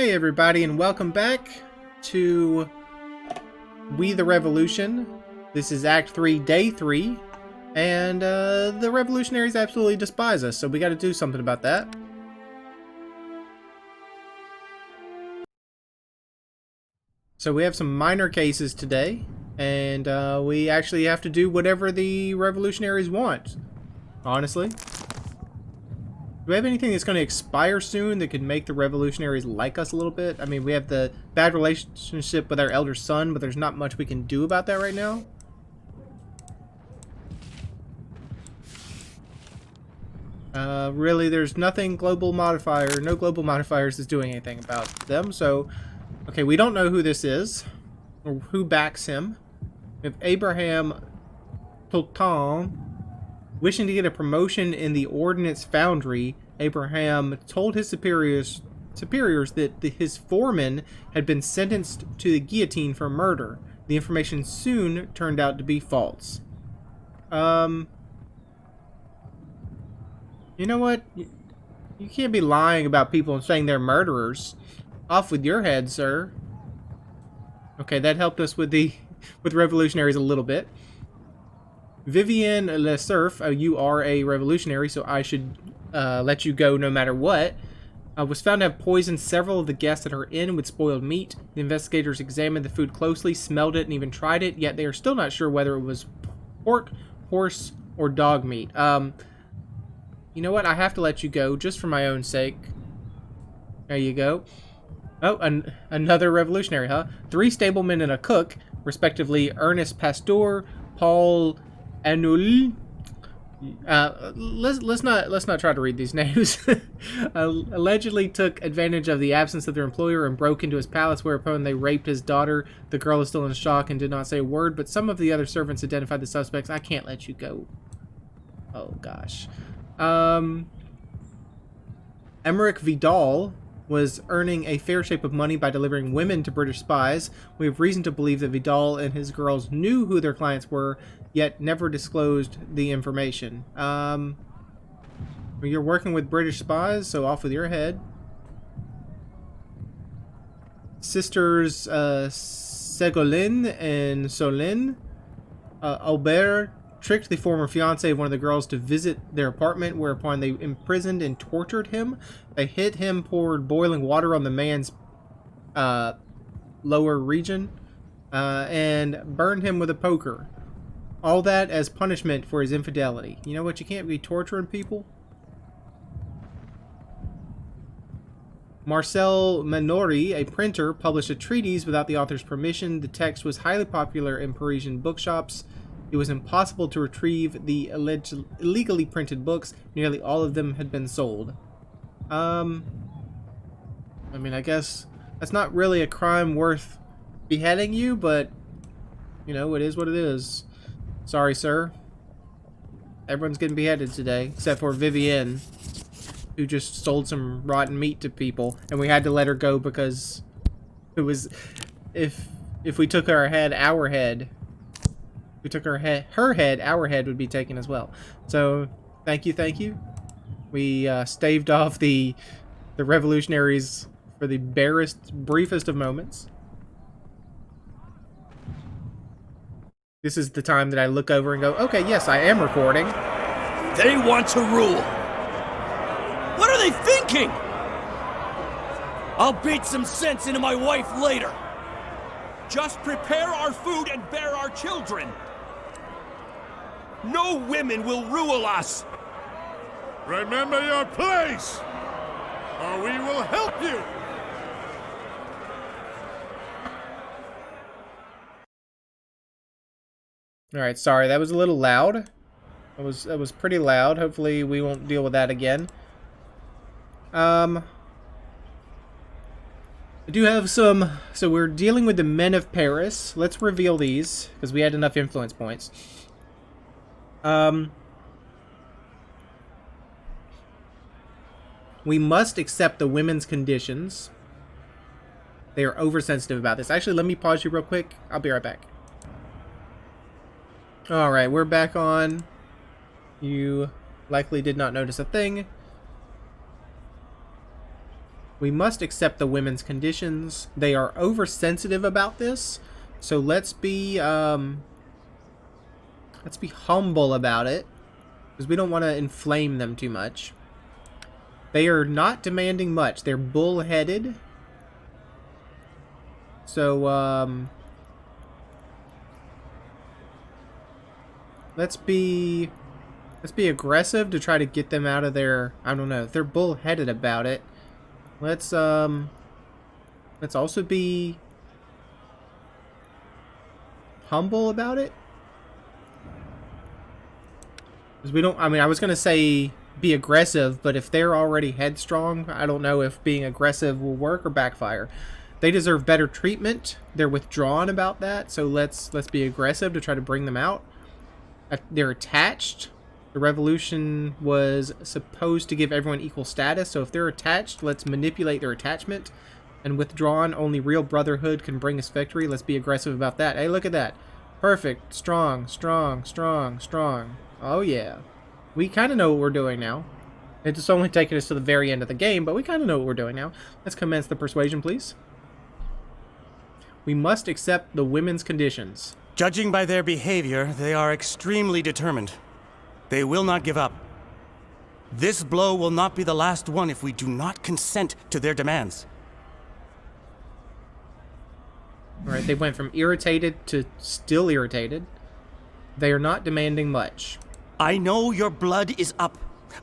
Hey everybody, and welcome back to We the Revolution. This is Act 3, Day 3, and the revolutionaries absolutely despise us, so we gotta do something about that. So we have some minor cases today, and we actually have to do whatever the revolutionaries want, honestly. Do we have anything that's going to expire soon that could make the revolutionaries like us a little bit? I mean, we have the bad relationship with our elder son, but there's not much we can do about that right now. Really, there's nothing global modifier, no global modifiers is doing anything about them. So, okay, we don't know who this is or who backs him. We have Abraham Toton. Wishing to get a promotion in the ordnance foundry, Abraham told his superiors that his foreman had been sentenced to the guillotine for murder. The information soon turned out to be false. You know what? You can't be lying about people and saying they're murderers. Off with your head, sir. Okay, that helped us with revolutionaries a little bit. Vivian Le Cerf, you are a revolutionary, so I should let you go no matter what. Was found to have poisoned several of the guests at her inn with spoiled meat. The investigators examined the food closely, smelled it, and even tried it, yet they are still not sure whether it was pork, horse, or dog meat. You know what? I have to let you go, just for my own sake. There you go. Oh, another revolutionary, huh? 3 stablemen and a cook, respectively Ernest Pasteur, Paul Anul. Let's not try to read these names. Allegedly took advantage of the absence of their employer and broke into his palace, whereupon they raped his daughter. The girl is still in shock and did not say a word, but some of the other servants identified the suspects. I can't let you go. Oh gosh. Emmerich Vidal was earning a fair share of money by delivering women to British spies. We have reason to believe that Vidal and his girls knew who their clients were, yet never disclosed the information. You're working with British spies, so off with your head. Sisters Ségolène and Solène. Albert tricked the former fiancé of one of the girls to visit their apartment, whereupon they imprisoned and tortured him. They hit him, poured boiling water on the man's lower region, and burned him with a poker. All that as punishment for his infidelity. You know what? You can't be torturing people. Marcel Manori, a printer, published a treatise without the author's permission. The text was highly popular in Parisian bookshops. It was impossible to retrieve the illegally printed books. Nearly all of them had been sold. I mean, I guess that's not really a crime worth beheading you, but, you know, it is what it is. Sorry, sir. Everyone's getting beheaded today, except for Vivienne, who just sold some rotten meat to people, and we had to let her go because it was, if we took our head, our head, we took her head, our head would be taken as well. So, thank you. We staved off the revolutionaries for the briefest of moments. This is the time that I look over and go, okay, yes, I am recording. They want to rule. What are they thinking? I'll beat some sense into my wife later. Just prepare our food and bear our children. No women will rule us. Remember your place, or we will help you. Alright, sorry, that was a little loud. That was pretty loud. Hopefully we won't deal with that again. I do have some... So we're dealing with the men of Paris. Let's reveal these, because we had enough influence points. We must accept the women's conditions. They are oversensitive about this. Actually, let me pause you real quick. I'll be right back. Alright, we're back on. You likely did not notice a thing. We must accept the women's conditions. They are oversensitive about this, so let's be humble about it, because we don't want to inflame them too much. They are not demanding much. They're bullheaded. So let's be aggressive to try to get them out of their, I don't know, if they're bullheaded about it. Let's also be humble about it. Because we don't, I mean, I was going to say be aggressive, but if they're already headstrong, I don't know if being aggressive will work or backfire. They deserve better treatment. They're withdrawn about that, so let's be aggressive to try to bring them out. They're attached. The revolution was supposed to give everyone equal status, so if they're attached, let's manipulate their attachment. And withdrawn, only real brotherhood can bring us victory. Let's be aggressive about that. Hey, look at that. Perfect. Strong, strong, strong, strong. Oh, yeah. We kind of know what we're doing now. It's just only taken us to the very end of the game, but we kind of know what we're doing now. Let's commence the persuasion, please. We must accept the women's conditions. Judging by their behavior, they are extremely determined. They will not give up. This blow will not be the last one if we do not consent to their demands. Alright, they went from irritated to still irritated. They are not demanding much. I know your blood is up,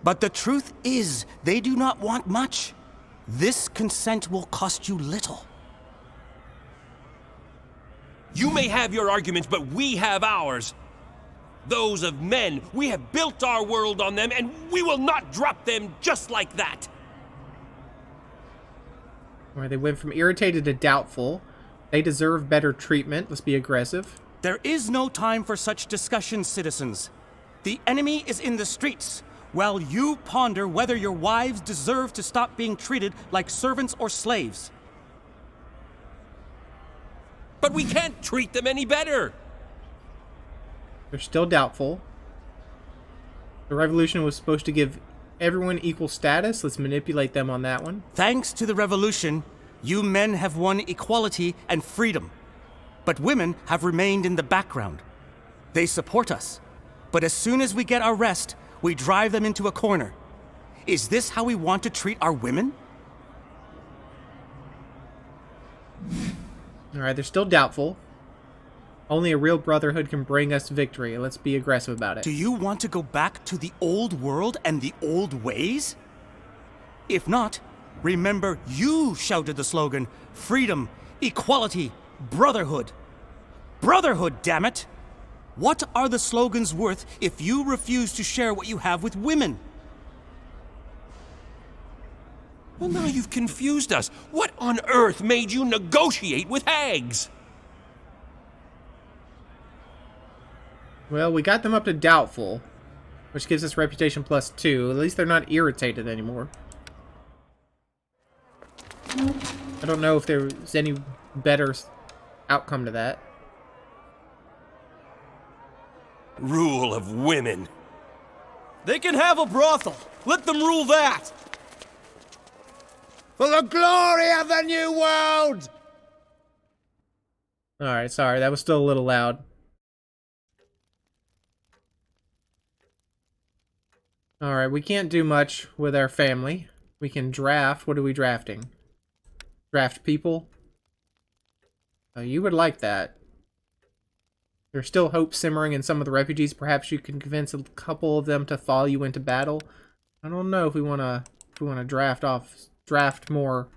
but the truth is, they do not want much. This consent will cost you little. You may have your arguments, but we have ours. Those of men. We have built our world on them, and we will not drop them just like that. Alright, they went from irritated to doubtful. They deserve better treatment. Let's be aggressive. There is no time for such discussions, citizens. The enemy is in the streets, while you ponder whether your wives deserve to stop being treated like servants or slaves. But we can't treat them any better. They're still doubtful. The revolution was supposed to give everyone equal status. Let's manipulate them on that one. Thanks to the revolution, you men have won equality and freedom. But women have remained in the background. They support us. But as soon as we get our rest, we drive them into a corner. Is this how we want to treat our women? Alright, they're still doubtful. Only a real brotherhood can bring us victory. Let's be aggressive about it. Do you want to go back to the old world and the old ways? If not, remember you shouted the slogan, freedom, equality, brotherhood. Brotherhood, damn it! What are the slogans worth if you refuse to share what you have with women? Well, now you've confused us. What on earth made you negotiate with hags? Well, we got them up to doubtful, which gives us reputation +2. At least they're not irritated anymore. I don't know if there's any better outcome to that. Rule of women. They can have a brothel. Let them rule that. For the glory of the new world! Alright, sorry, that was still a little loud. Alright, we can't do much with our family. We can draft. What are we drafting? Draft people? Oh, you would like that. There's still hope simmering in some of the refugees. Perhaps you can convince a couple of them to follow you into battle. I don't know if we wanna draft more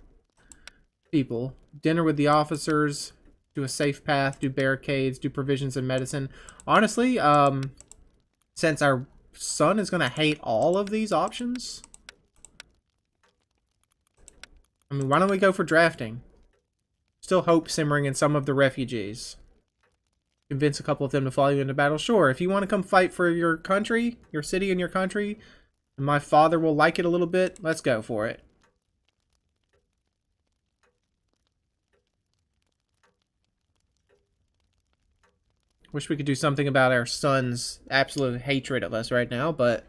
people. Dinner with the officers, do a safe path, do barricades, do provisions and medicine. Honestly, since our son is gonna hate all of these options, I mean, why don't we go for drafting? Still hope simmering in some of the refugees. Convince a couple of them to follow you into battle. Sure, if you want to come fight for your country, your city and your country, and my father will like it a little bit, let's go for it. Wish we could do something about our son's absolute hatred of us right now, but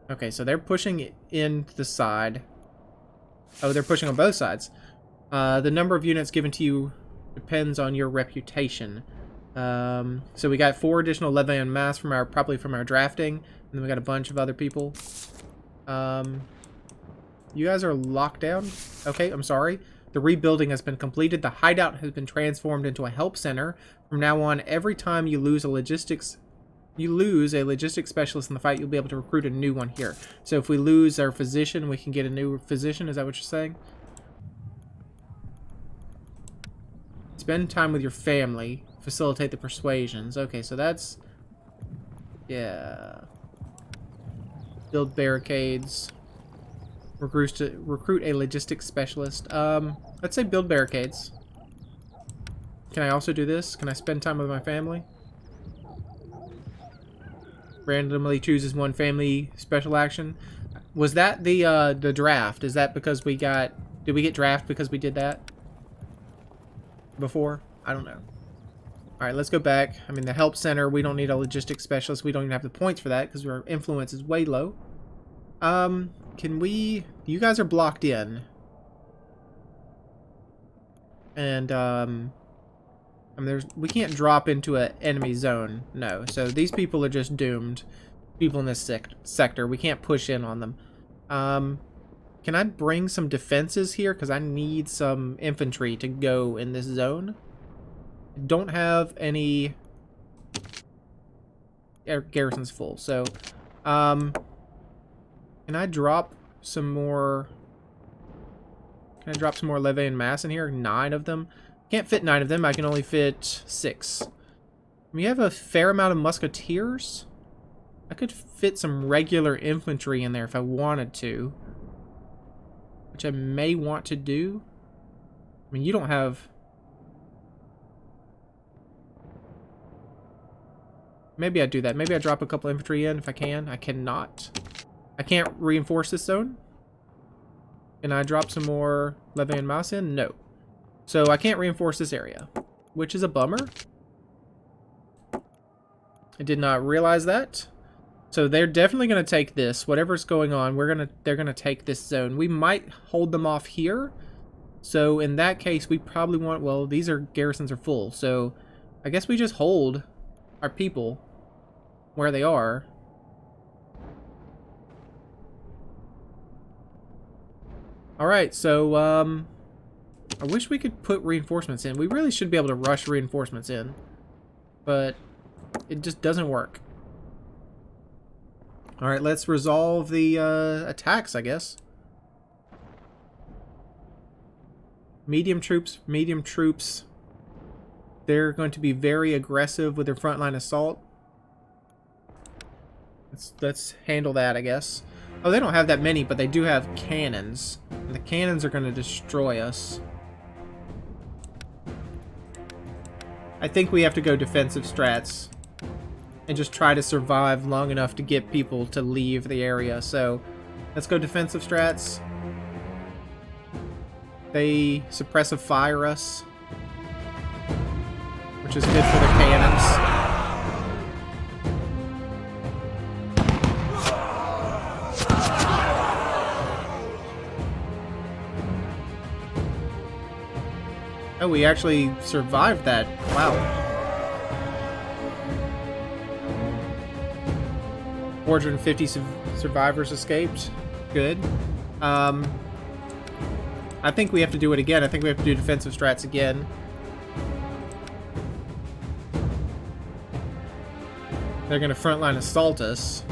Okay, so they're pushing in the side. Oh, they're pushing on both sides. The number of units given to you depends on your reputation. So we got 4 additional levy en masse from probably from our drafting, and then we got a bunch of other people. You guys are locked down. Okay, I'm sorry. The rebuilding has been completed. The hideout has been transformed into a help center. From now on, every time you lose a logistics specialist in the fight, you'll be able to recruit a new one here. So if we lose our physician, we can get a new physician. Is that what you're saying? Spend time with your family. Facilitate the persuasions. Okay, so that's... yeah. Build barricades. Recruit a logistics specialist. Let's say build barricades. Can I also do this? Can I spend time with my family? Randomly chooses one family special action. Was that the draft? Is that because we got... did we get draft because we did that before? I don't know. Alright, let's go back. I mean, the help center, we don't need a logistics specialist. We don't even have the points for that because our influence is way low. Can we... you guys are blocked in. And, I mean, we can't drop into an enemy zone. No. So these people are just doomed. People in this sector. We can't push in on them. Can I bring some defenses here? Because I need some infantry to go in this zone. I don't have any... garrison's full. So, can I drop some more... can I drop some more levy en masse in here? 9 of them. Can't fit 9 of them. I can only fit 6. We have a fair amount of musketeers. I could fit some regular infantry in there if I wanted to. Which I may want to do. I mean, you don't have... maybe I do that. Maybe I drop a couple infantry in if I can. I cannot. I can't reinforce this zone. Can I drop some more levy en masse in? No. So I can't reinforce this area, which is a bummer. I did not realize that. So they're definitely going to take this. Whatever's going on, they're going to take this zone. We might hold them off here. So in that case, we probably want... well, these garrisons are full. So I guess we just hold our people where they are. Alright, so, I wish we could put reinforcements in. We really should be able to rush reinforcements in. But it just doesn't work. Alright, let's resolve the attacks, I guess. Medium troops. They're going to be very aggressive with their frontline assault. Let's handle that, I guess. Oh, they don't have that many, but they do have cannons. And the cannons are going to destroy us. I think we have to go defensive strats. And just try to survive long enough to get people to leave the area. So, let's go defensive strats. They suppressive fire us. Which is good for their cannons. Oh, we actually survived that. Wow. 450 survivors escaped. Good. I think we have to do it again. I think we have to do defensive strats again. They're going to frontline assault us.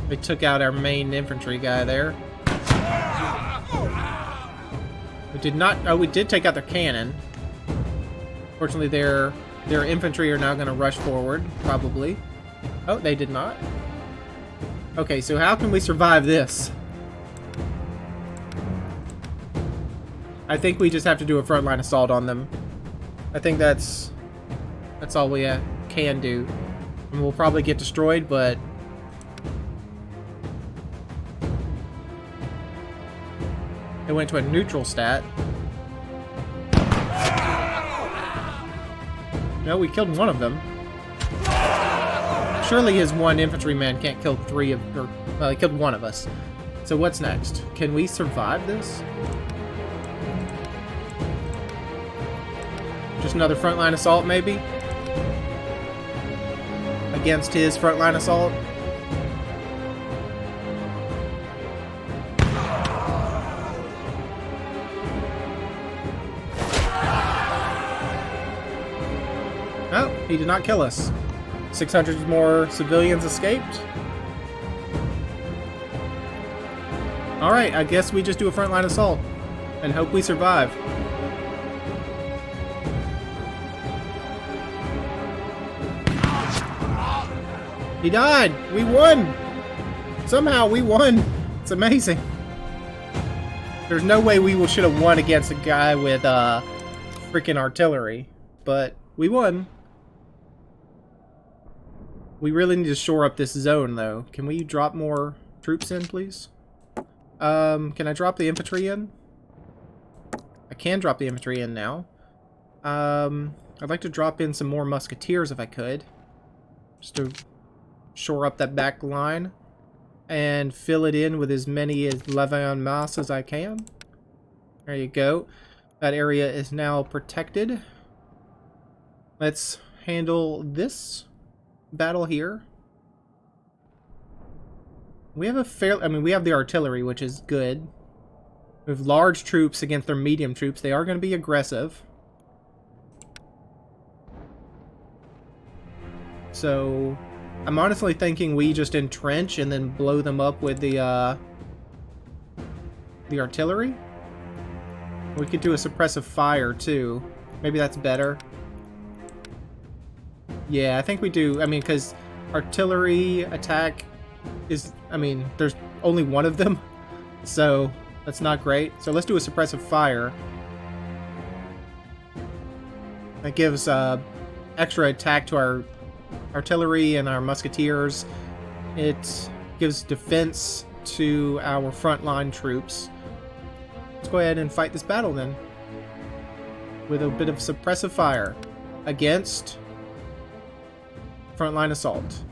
They took out our main infantry guy there. We did not... oh, we did take out their cannon. Fortunately, their infantry are now going to rush forward, probably. Oh, they did not. Okay, so how can we survive this? I think we just have to do a frontline assault on them. I think that's all we can do. And we'll probably get destroyed, but... it went to a neutral stat. No, we killed one of them. surely his one infantryman can't kill three of, or he killed one of us. So what's next? Can we survive this? Just another frontline assault, maybe? Against his frontline assault? Oh, he did not kill us. 600 more civilians escaped. Alright, I guess we just do a frontline assault and hope we survive. He died! We won! Somehow we won! It's amazing. There's no way we should have won against a guy with freaking artillery, but we won. We really need to shore up this zone, though. Can we drop more troops in, please? Can I drop the infantry in? I can drop the infantry in now. I'd like to drop in some more musketeers if I could. Just to shore up that back line. And fill it in with as many as Levion Mass as I can. There you go. That area is now protected. Let's handle this battle here. We have we have the artillery, which is good. We have large troops against their medium troops. They are going to be aggressive. So, I'm honestly thinking we just entrench and then blow them up with the artillery. We could do a suppressive fire, too. Maybe that's better. Yeah, I think we do. I mean, because artillery attack is... I mean, there's only one of them. So, that's not great. So, let's do a suppressive fire. That gives extra attack to our artillery and our musketeers. It gives defense to our frontline troops. Let's go ahead and fight this battle, then. With a bit of suppressive fire. Against... frontline assault.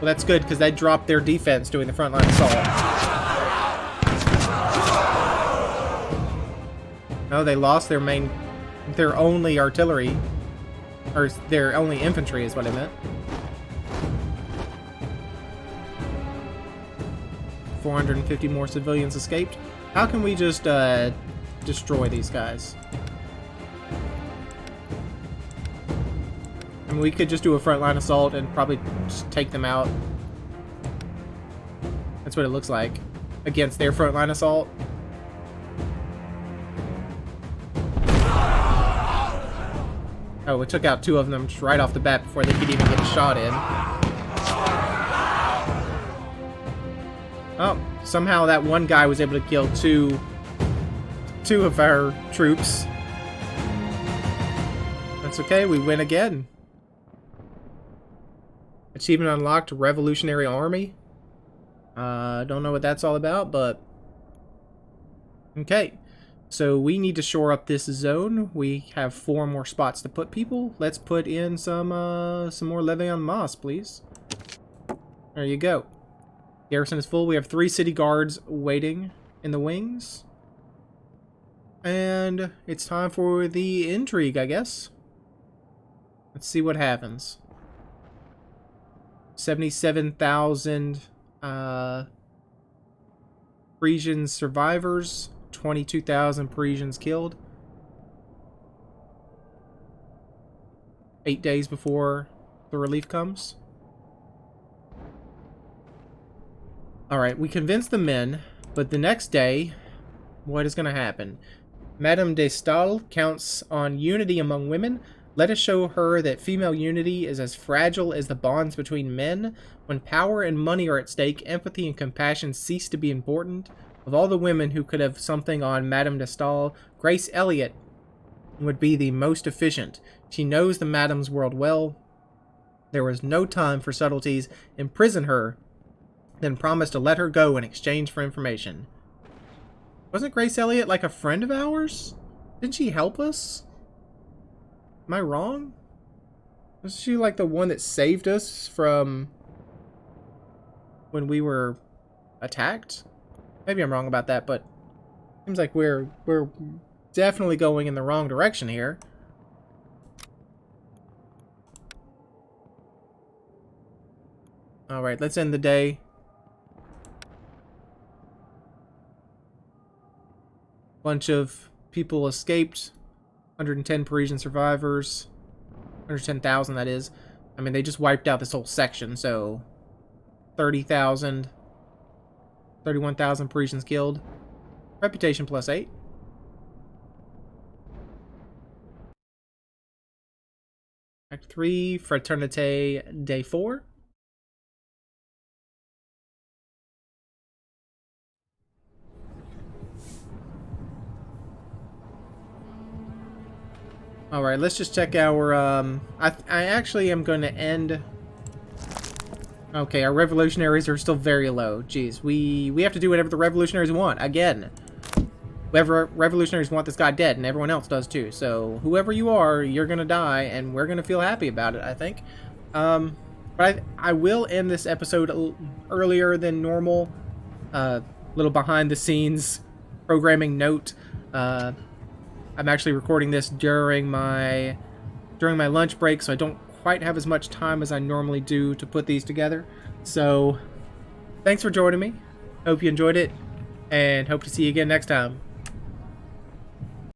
Well, that's good, because they dropped their defense doing the frontline assault. No, they lost their only artillery. Or their only infantry is what I meant. 450 more civilians escaped. How can we just destroy these guys? I mean, we could just do a frontline assault and probably just take them out. That's what it looks like. Against their frontline assault. Oh, it took out two of them just right off the bat before they could even get a shot in. Oh, somehow that one guy was able to kill two of our troops. That's okay, we win again. Achievement unlocked, Revolutionary Army. Don't know what that's all about, but... Okay. So we need to shore up this zone. We have 4 more spots to put people. Let's put in some more Levion Moss, please. There you go. Garrison is full. We have 3 city guards waiting in the wings. And it's time for the intrigue, I guess. Let's see what happens. 77,000 Parisian survivors. 22,000 Parisians killed. 8 days before the relief comes. Alright, we convinced the men, but the next day, what is going to happen? Madame de Stael counts on unity among women. Let us show her that female unity is as fragile as the bonds between men. When power and money are at stake, empathy and compassion cease to be important. Of all the women who could have something on Madame de Stael, Grace Elliott would be the most efficient. She knows the Madame's world well. There was no time for subtleties. Imprison her, then promise to let her go in exchange for information. Wasn't Grace Elliott like a friend of ours? Didn't she help us? Am I wrong? Was she like the one that saved us from when we were attacked? Maybe I'm wrong about that, but seems like we're definitely going in the wrong direction here. All right, let's end the day. Bunch of people escaped. 110 Parisian survivors. 110,000, that is. I mean, they just wiped out this whole section, so 30,000, 31,000 Parisians killed. Reputation +8. Act 3, Fraternité, Day 4. Alright, let's just check our, I actually am going to end... Okay, our revolutionaries are still very low. Jeez, we have to do whatever the revolutionaries want, again. Whoever revolutionaries want this guy dead, and everyone else does too. So, whoever you are, you're going to die, and we're going to feel happy about it, I think. But I will end this episode earlier than normal. Little behind-the-scenes programming note. I'm actually recording this during my lunch break, so I don't quite have as much time as I normally do to put these together. So, thanks for joining me. Hope you enjoyed it, and hope to see you again next time.